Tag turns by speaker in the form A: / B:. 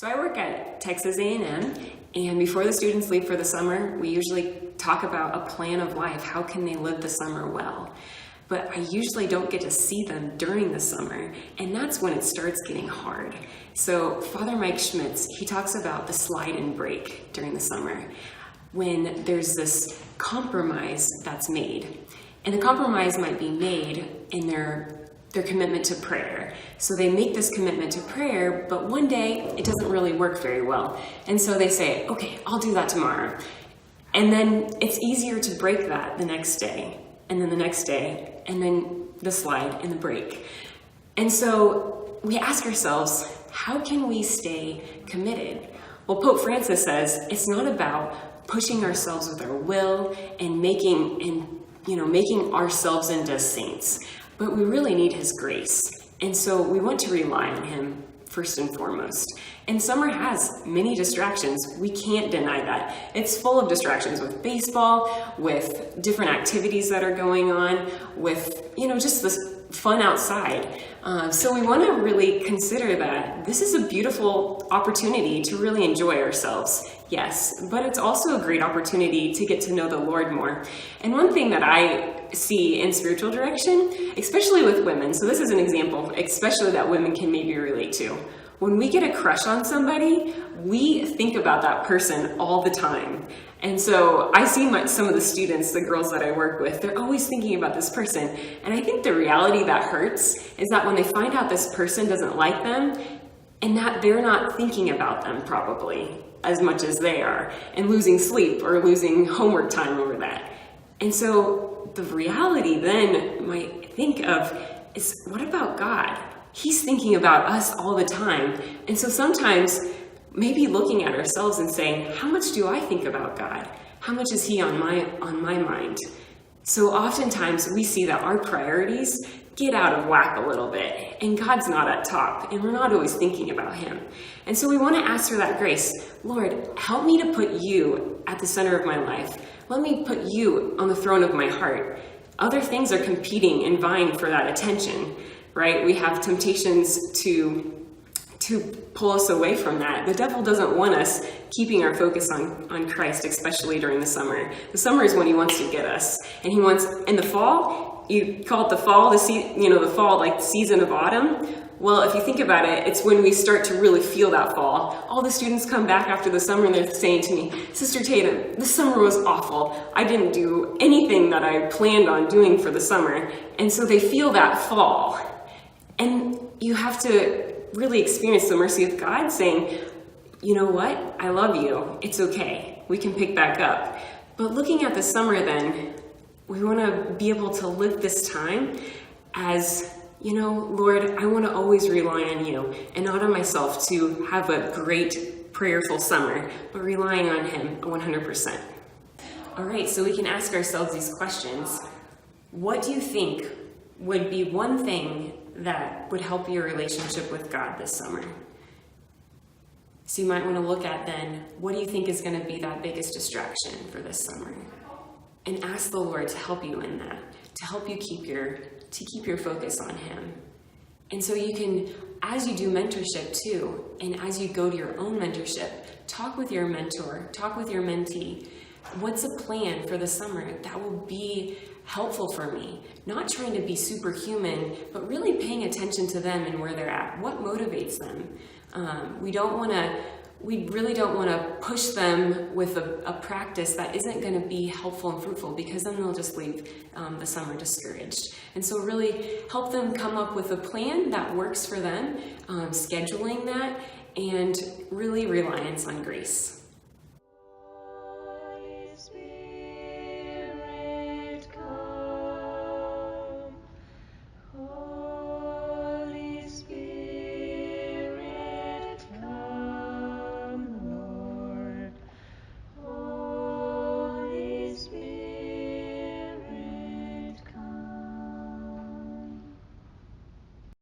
A: So I work at Texas A&M, and before the students leave for the summer, we usually talk about a plan of life. How can they live the summer well? But I usually don't get to see them during the summer, and that's when it starts getting hard. So Father Mike Schmitz, he talks about the slide and break during the summer, when there's this compromise that's made. And the compromise might be made in their commitment to prayer. So they make this commitment to prayer, but one day it doesn't really work very well. And so they say, okay, I'll do that tomorrow. And then it's easier to break that the next day, and then the next day, and then the slide and the break. And so we ask ourselves, how can we stay committed? Well, Pope Francis says it's not about pushing ourselves with our will and making ourselves into saints, but we really need his grace. And so we want to rely on him first and foremost. And summer has many distractions. We can't deny that. It's full of distractions with baseball, with different activities that are going on, with, just this fun outside. So we want to really consider that this is a beautiful opportunity to really enjoy ourselves. Yes, but it's also a great opportunity to get to know the Lord more. And one thing that I see in spiritual direction, especially with women, so this is an example, especially that women can maybe relate to. When we get a crush on somebody, we think about that person all the time. And so I see some of the students, the girls that I work with, they're always thinking about this person. And I think the reality that hurts is that when they find out this person doesn't like them, and that they're not thinking about them probably as much as they are, and losing sleep or losing homework time over that. And so the reality then might think of is, what about God? He's thinking about us all the time. And so sometimes maybe looking at ourselves and saying, how much do I think about God? How much is he on my mind? So oftentimes we see that our priorities get out of whack a little bit, and God's not at top, and we're not always thinking about him. And so we want to ask for that grace. Lord, help me to put you at the center of my life. Let me put you on the throne of my heart. Other things are competing and vying for that attention, right? We have temptations to pull us away from that. The devil doesn't want us keeping our focus on Christ, especially during the summer. The summer is when he wants to get us. And he wants, in the fall, you call it the fall, the fall, like the season of autumn. Well, if you think about it, it's when we start to really feel that fall. All the students come back after the summer and they're saying to me, Sister Tatum, this summer was awful. I didn't do anything that I planned on doing for the summer. And so they feel that fall. And you have to really experience the mercy of God saying, you know what? I love you. It's okay. We can pick back up. But looking at the summer then, we want to be able to live this time as, Lord, I want to always rely on you and not on myself to have a great prayerful summer, but relying on him 100%. All right, so we can ask ourselves these questions. What do you think would be one thing that would help your relationship with God this summer? So you might want to look at then, what do you think is going to be that biggest distraction for this summer? And ask the Lord to help you in that, to help you keep your focus on him. And so you can, as you do mentorship too, and as you go to your own mentorship, talk with your mentor, talk with your mentee. What's a plan for the summer that will be helpful for me? Not trying to be superhuman, but really paying attention to them and where they're at. What motivates them? We really don't want to push them with a practice that isn't going to be helpful and fruitful, because then they'll just leave the summer discouraged. And so really help them come up with a plan that works for them, scheduling that, and really reliance on grace.